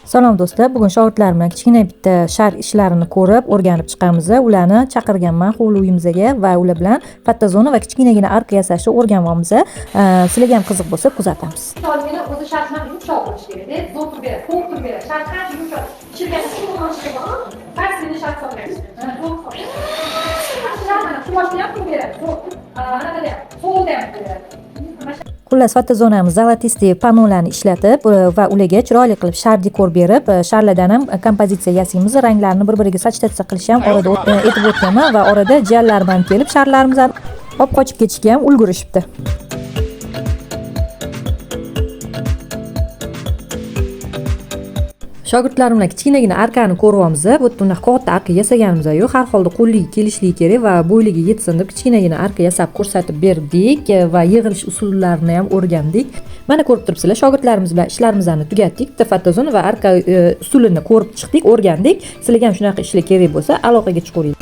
Salom do'stlar, bugun shogirdlar bilan kichkina bitta shar ishlarini ko'rib, o'rganib chiqamiz. Ularni chaqirganman hovli uyimizga va ular bilan pattazona va kichkinagina arka yasashni o'rganamiz. Sizlarga ham qiziq bo'lsa, kuzatamiz. Tolgini o'zi shartman yumshoq bo'lishi kerak. Zo'r turib beradi, qo'q turib beradi. Shart qancha yumshoq, chirkani suv olishga bor. Pastini shart solmaymiz. Shuvoshni ham turib beradi. Anaqada so'lda ham turib beradi. Xullas, pattazonamiz zolotistli panolarni ishlatib va ularga chiroyli qilib shar dekor berib, sharlardan ham kompozitsiya yasaymiz. Ranglarni bir-biriga sachtatsiya qilish ham orada aytib o'tganman va orada jiyanlarim ham kelib sharlarimiz ham olib qochib ketishga ham ulgurishibdi. Shogirdlarim bilan kichkinagina arkani ko'ryapmiz. Bu yerda katta arka yasaganimiz yo'q. Har holda qo'lligi kelishligi kerak va bo'yligi yetsin deb kichkinagina arka yasab ko'rsatib berdik va yig'ilish usullarini ham o'rgandik. Mana ko'rib turibsizlar, shogirdlarimiz bilan ishlarimizni tugatdik. Pattazon va arka usulini ko'rib chiqdik, o'rgandik. Sizlarga ham shunaqa ishlar kerak bo'lsa, aloqaga chiqing.